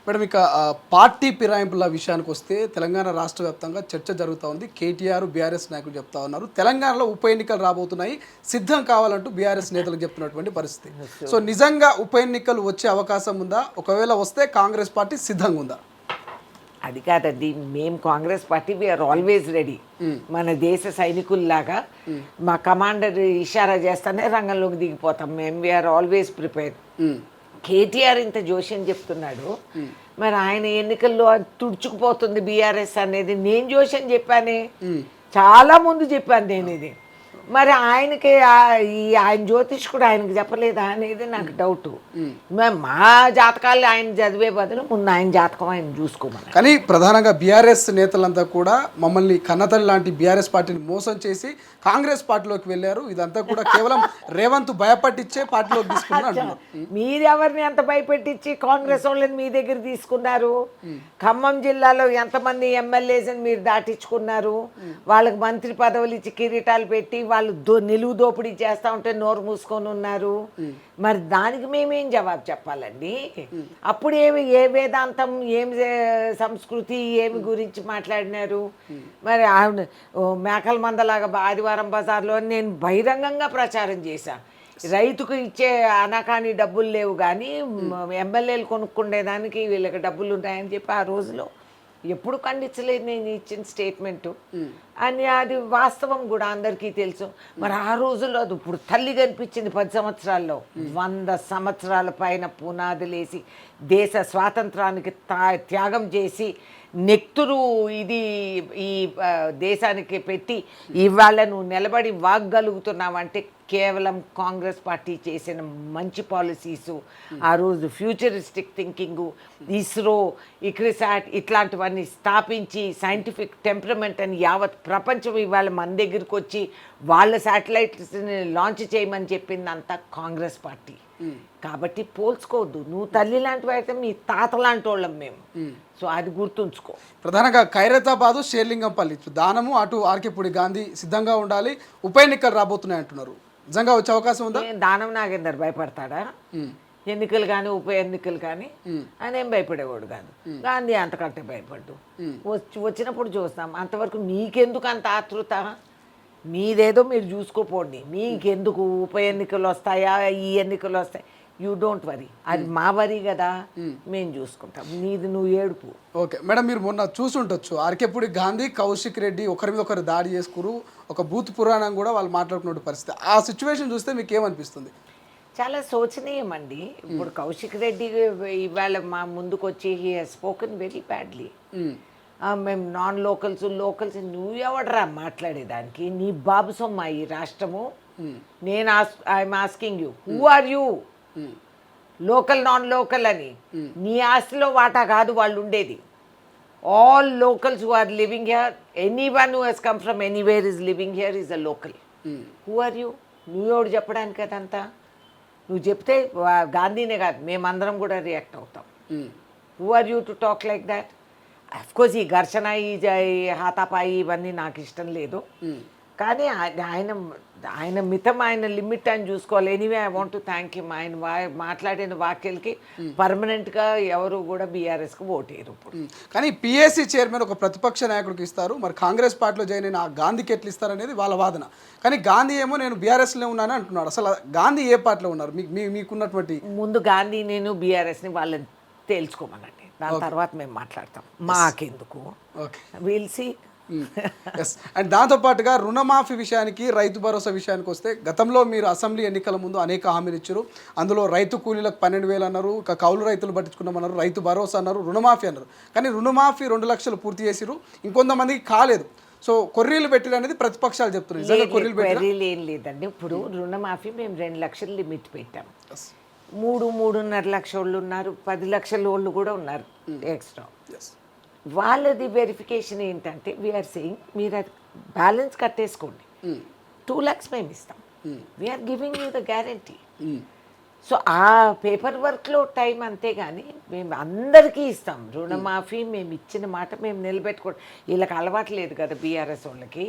Madam ఇక party ఫిరాయింపుల విషయానికి వస్తే తెలంగాణ రాష్ట్ర వ్యాప్తంగా చర్చ జరుగుతూ ఉంది. కేటీఆర్ బీఆర్ఎస్ నాయకులు చెప్తా ఉన్నారు తెలంగాణలో ఉప ఎన్నికలు రాబోతున్నాయి, సిద్ధం కావాలంటూ బీఆర్ఎస్ నేతలకు చెప్తున్నటువంటి పరిస్థితి. సో నిజంగా ఉప ఎన్నికలు వచ్చే అవకాశం ఉందా? ఒకవేళ వస్తే కాంగ్రెస్ పార్టీ సిద్ధంగా ఉందా? అది కాదండి, మేము Congress party we're always ready. మన దేశ సైనికుల్లాగా మా కమాండర్ ఇషారా చేస్తానే రంగంలోకి దిగిపోతాం. మేము వీఆర్ ఆల్వేస్ ప్రిపేర్. కేటీఆర్ ఇంత జోష్యం చెప్తున్నాడు, మరి ఆయన ఎన్నికల్లో తుడుచుకుపోతుంది బీఆర్ఎస్ అనేది నేను జోష్యం చెప్పానే, చాలా ముందు చెప్పాను నేను ఇది. మరి ఆయనకి ఆయన జ్యోతిష్కుడు ఆయనకి చెప్పలేదా అనేది నాకు డౌట్. మా జాతకాలు ఆయన చదివే బదులు ముందు ఆయన జాతకం ఆయన చూసుకోమని. కానీ ప్రధానంగా బీఆర్ఎస్ నేతలంతా కూడా మమ్మల్ని కన్నతల్లి లాంటి బీఆర్ఎస్ పార్టీని మోసం చేసి కాంగ్రెస్ పార్టీలోకి వెళ్ళారు, ఇదంతా కూడా కేవలం రేవంత్ భయపట్టించే పార్టీలోకి తీసుకున్నారు. మీరెవరిని ఎంత భయపెట్టించి కాంగ్రెస్ వాళ్ళని మీ దగ్గర తీసుకున్నారు? ఖమ్మం జిల్లాలో ఎంతమంది ఎమ్మెల్యేస్ని మీరు దాటించుకున్నారు? వాళ్ళకి మంత్రి పదవులు ఇచ్చి కిరీటాలు పెట్టి వాళ్ళు నిలువు దోపిడీ చేస్తూ ఉంటే నోరు మూసుకొని ఉన్నారు. మరి దానికి మేమేం జవాబు చెప్పాలండి? అప్పుడు ఏ వేదాంతం, ఏమి సంస్కృతి, ఏమి గురించి మాట్లాడినారు? మరి మేకల మందలాగా ఆదివారం బజార్లో నేను బహిరంగంగా ప్రచారం చేశాను. రైతుకు ఇచ్చే అనకాని డబ్బులు లేవు కానీ ఎమ్మెల్యేలు కొనుక్కుండేదానికి వీళ్ళకి డబ్బులు ఉంటాయని చెప్పి ఆ రోజులో ఎప్పుడు ఖండించలేదు నేను ఇచ్చిన స్టేట్మెంటు అని. అది వాస్తవం కూడా అందరికీ తెలుసు. మరి ఆ రోజుల్లో అది ఇప్పుడు తల్లి కనిపించింది. 10 సంవత్సరాల్లో 100 సంవత్సరాల పైన పునాదులేసి దేశ స్వాతంత్రానికి త్యాగం చేసి నెక్తురు ఇది ఈ దేశానికి పెట్టి ఇవాళ నువ్వు నిలబడి వాగ్గలుగుతున్నావంటే కేవలం కాంగ్రెస్ పార్టీ చేసిన మంచి పాలసీసు, ఆ రోజు ఫ్యూచరిస్టిక్ థింకింగు, ఇస్రో, ఇక్రిసాట్ ఇట్లాంటివన్నీ స్థాపించి సైంటిఫిక్ టెంపరమెంట్ అని యావత్ ప్రపంచం ఇవాళ మన దగ్గరికి వచ్చి వాళ్ళ శాటిలైట్స్ని లాంచ్ చేయమని చెప్పింది అంతా కాంగ్రెస్ పార్టీ. కాబట్టి పోల్చుకోవద్దు. నువ్వు తల్లి లాంటివి అయితే మీ తాత లాంటి వాళ్ళం మేము. సో అది గుర్తుంచుకో. ప్రధానంగా ఖైరతాబాదు, షేర్లింగంపల్లి దానము, అటు ఆర్కేపూడి గాంధీ సిద్ధంగా ఉండాలి, ఉప ఎన్నికలు రాబోతున్నాయి అంటున్నారు. నిజంగా వచ్చే అవకాశం ఉందా? దానం నాగేందర్ భయపడతాడా? ఎన్నికలు కానీ ఉప ఎన్నికలు కానీ ఆయన ఏం భయపడేవాడు కాదు. గాంధీ అంతకంటే భయపడ్డు. వచ్చినప్పుడు చూస్తాం. అంతవరకు మీకెందుకు అంత ఆతృత? మీదేదో మీరు చూసుకోపోండి. మీకెందుకు ఉప ఎన్నికలు వస్తాయా, ఈ ఎన్నికలు వస్తాయి, యూ డోంట్ వరీ. అది మా వరీ కదా, మేము చూసుకుంటాం. నీది నువ్వు ఏడుపు. ఓకే మేడం, మీరు మొన్న చూసుంటొచ్చు ఆర్కేపూడి గాంధీ, కౌశిక్ రెడ్డి ఒకరి మీద ఒకరు దాడి చేసుకురు, ఒక బూత్ పురాణం కూడా వాళ్ళు మాట్లాడుకున్న పరిస్థితి. ఆ సిచ్యువేషన్ చూస్తే మీకు ఏమనిపిస్తుంది? చాలా శోచనీయం అండి. ఇప్పుడు కౌశిక్ రెడ్డి ఇవాళ మా ముందుకు వచ్చి he has spoken very badly. మేము నాన్ లోకల్స్ నువ్వు ఎవడరా మాట్లాడేదానికి? నీ బాబు సొమ్మ ఈ రాష్ట్రము. నేను I'm asking you, who are you? Local non local అని నీ ఆస్తిలో వాటా కాదు వాళ్ళు ఉండేది. All locals who are living here, anyone who has come from anywhere is living here is a local. Who are you? నువ్వెవడు చెప్పడానికి అదంతా? నువ్వు చెప్తే గాంధీనే కాదు మేమందరం కూడా రియాక్ట్ అవుతాం. Who are you to talk like that? Of course ఈ ఘర్షణ, ఈ హాతాపాయి ఇవన్నీ నాకు ఇష్టం లేదు. కానీ ఆయన మితం, ఆయన లిమిట్ అని చూసుకోవాలి. Anyway I want to thank him. ఆయన మాట్లాడిన వ్యాఖ్యలకి పర్మనెంట్గా ఎవరు కూడా బీఆర్ఎస్కి ఓటేరు ఇప్పుడు. కానీ పిఎస్సి చైర్మన్ ఒక ప్రతిపక్ష నాయకుడికి ఇస్తారు, మరి కాంగ్రెస్ పార్టీలో జాయిన్ అయిన గాంధీకి ఎట్లా ఇస్తారనేది వాళ్ళ వాదన. కానీ గాంధీ ఏమో నేను బీఆర్ఎస్లో ఉన్నాను అంటున్నాడు. అసలు గాంధీ ఏ పార్టీలో ఉన్నారు? మీకున్నటువంటి ముందు గాంధీ నేను బీఆర్ఎస్ని వాళ్ళని తేల్చుకోమనండి, దాని తర్వాత మేము మాట్లాడతాం. మాకెందుకు, విల్ సీ. ఎస్. అండ్ దాంతోపాటుగా రుణమాఫీ విషయానికి, రైతు భరోసా విషయానికి వస్తే గతంలో మీరు అసెంబ్లీ ఎన్నికల ముందు అనేక హామీలు ఇచ్చారు. అందులో రైతు కూలీలకు 12,000 అన్నారు, ఇక కౌలు రైతులు పట్టించుకున్నామన్నారు, రైతు భరోసా అన్నారు, రుణమాఫీ అన్నారు. కానీ రుణమాఫీ 2 లక్షలు పూర్తి చేసిరు, ఇంకొంతమందికి కాలేదు. సో కొర్రీలు పెట్టిరు అనేది ప్రతిపక్షాలు చెప్తున్నారు. కొర్రీలు ఏం లేదండి. ఇప్పుడు రుణమాఫీ మేము 2 లక్షలు లిమిట్ పెట్టాం. 3.5 లక్షల వాళ్ళు ఉన్నారు, 10 లక్షల వాళ్ళు కూడా ఉన్నారు ఎక్స్ట్రా. వాళ్ళది వెరిఫికేషన్ ఏంటంటే వీఆర్ సెయింగ్ మీరు అది బ్యాలెన్స్ కట్టేసుకోండి, 2 lakhs మేము ఇస్తాం, we're giving you the guarantee. So ఆ పేపర్ వర్క్లో టైం అంతే, కానీ మేము అందరికీ ఇస్తాం రుణమాఫీ. మేము ఇచ్చిన మాట మేము నిలబెట్టుకోండి. వీళ్ళకి అలవాటు లేదు కదా బీఆర్ఎస్ వాళ్ళకి.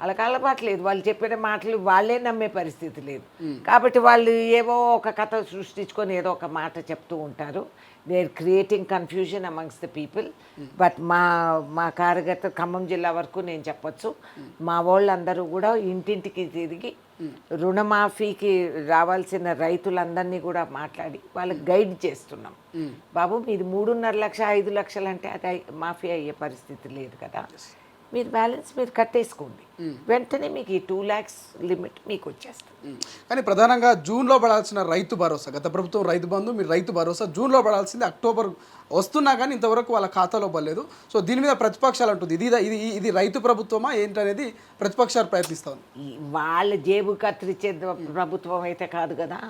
వాళ్ళకి అలవాటు లేదు, వాళ్ళు చెప్పిన మాటలు వాళ్ళే నమ్మే పరిస్థితి లేదు. కాబట్టి వాళ్ళు ఏవో ఒక కథ సృష్టించుకొని ఏదో ఒక మాట చెప్తూ ఉంటారు. They are creating confusion amongst the people. But మా కార్యకర్త ఖమ్మం జిల్లా వరకు నేను చెప్పొచ్చు, మా వాళ్ళందరూ కూడా ఇంటింటికి తిరిగి రుణమాఫీకి రావాల్సిన రైతులందరినీ కూడా మాట్లాడి వాళ్ళకి గైడ్ చేస్తున్నాం. బాబు మీది 3.5 లక్ష 5 లక్షలు అంటే అది మాఫీ అయ్యే పరిస్థితి లేదు కదా, మీరు బ్యాలెన్స్ మీరు కట్టేసుకోండి, వెంటనే మీకు ఈ 2 lakhs లిమిట్ మీకు వచ్చేస్తుంది. కానీ ప్రధానంగా జూన్లో పడాల్సిన రైతు భరోసా, గత ప్రభుత్వం రైతు బంధు, మీరు రైతు భరోసా జూన్లో పడాల్సింది అక్టోబర్ వస్తున్నా కానీ ఇంతవరకు వాళ్ళ ఖాతాలో పడలేదు. సో దీని మీద ప్రతిపక్షాలు అంటుంది ఇది రైతు ప్రభుత్వమా ఏంటనేది ప్రతిపక్షాలు ప్రయత్నిస్తుంది. వాళ్ళ జేబు కత్తిరించే ప్రభుత్వం అయితే కాదు కదా.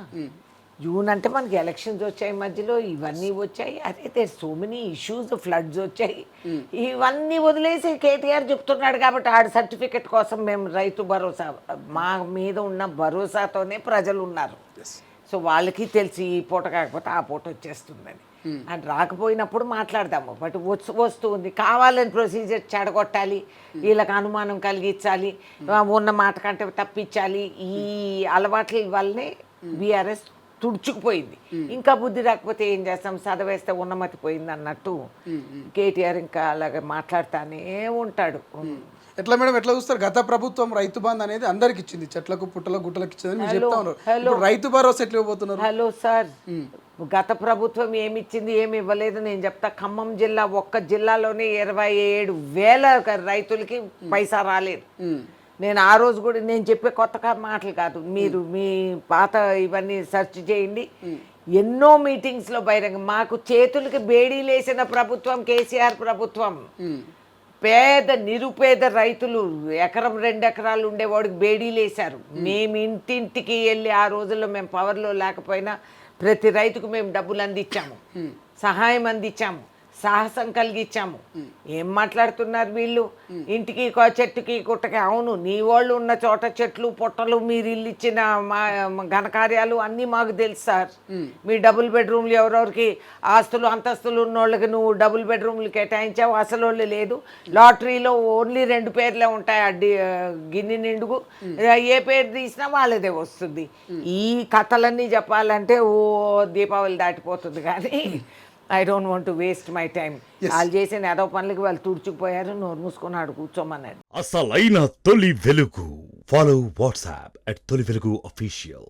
జూన్ అంటే మనకి ఎలక్షన్స్ వచ్చాయి, మధ్యలో ఇవన్నీ వచ్చాయి, అదే సో మెనీ ఇష్యూస్, ఫ్లడ్స్ వచ్చాయి, ఇవన్నీ వదిలేసి కేటీఆర్ చెప్తున్నాడు కాబట్టి ఆడ సర్టిఫికెట్ కోసం మేము రైతు భరోసా, మా మీద ఉన్న భరోసాతోనే ప్రజలు ఉన్నారు. సో వాళ్ళకి తెలిసి ఈ పూట కాకపోతే ఆ పూట వచ్చేస్తుందని, అండ్ రాకపోయినప్పుడు మాట్లాడదాము. బట్ వస్తుంది, కావాలని ప్రొసీజర్ చెడగొట్టాలి, వీళ్ళకి అనుమానం కలిగించాలి, ఉన్న మాట కంటే తప్పించాలి, ఈ అలవాట్ల వల్లనే బీఆర్ఎస్ తుడుచుకుపోయింది. ఇంకా బుద్ధి రాకపోతే ఏం చేస్తాం, చదవేస్తే ఉన్నమతి పోయింది అన్నట్టు కేటీఆర్ ఇంకా అలాగే మాట్లాడుతూనే ఉంటాడు. ఎట్లా మేడం, ఎట్లా చూస్తారు? గత ప్రభుత్వం రైతు బంధు అనేది అందరికి ఇచ్చింది, చెట్లకు పుట్టలకు గుట్టలకు ఇచ్చిందని మీరు చెప్తా ఉన్నారు. ఇప్పుడు రైతు భరోసా ఎట్లా ఇవ్వబోతున్నారు? హలో సార్, గత ప్రభుత్వం ఏమిచ్చింది ఏమి ఇవ్వలేదు నేను చెప్తా. ఖమ్మం జిల్లా ఒక్క జిల్లాలోనే 27,000 రైతులకి పైసా రాలేదు. నేను ఆ రోజు కూడా నేను చెప్పే కొత్త మాటలు కాదు, మీరు మీ పాత ఇవన్నీ సెర్చ్ చేయండి. ఎన్నో మీటింగ్స్లో బహిరంగ మాకు చేతులకి బేడీలేసిన ప్రభుత్వం కేసీఆర్ ప్రభుత్వం. పేద నిరుపేద రైతులు 1-2 ఎకరాలు ఉండేవాడికి బేడీలేశారు. మేము ఇంటింటికి వెళ్ళి ఆ రోజుల్లో మేము పవర్లో లేకపోయినా ప్రతి రైతుకు మేము డబ్బులు అందించాము, సహాయం అందించాము, సాహసం కలిగించాము. ఏం మాట్లాడుతున్నారు వీళ్ళు? ఇంటికి చెట్టుకి గుట్టకి. అవును, నీ వాళ్ళు ఉన్న చోట చెట్లు పొట్టలు, మీరు ఇల్లు ఇచ్చిన మా ఘనకార్యాలు అన్నీ మాకు తెలుసు సార్. మీ డబుల్ బెడ్రూమ్లు ఎవరెవరికి ఆస్తులు అంతస్తులు ఉన్నోళ్ళకి నువ్వు డబుల్ బెడ్రూమ్లు కేటాయించావు, అసలు వాళ్ళు లేదు. లాటరీలో ఓన్లీ 2 పేర్లే ఉంటాయి, గిన్నె నిండుగు, ఏ పేరు తీసినా వాళ్ళదే వస్తుంది. ఈ కథలన్నీ చెప్పాలంటే ఓ దీపావళి దాటిపోతుంది. కానీ I don't want to waste my time. వాళ్ళు చేసిన ఏదో పనులకి వాళ్ళు తుడుచుకుపోయారు, నోరు మూసుకున్నాడు కూర్చోమన్నాడు. అసలైన తొలి వెలుగు. ఫాలో వాట్సాప్ @తొలి వెలుగు official.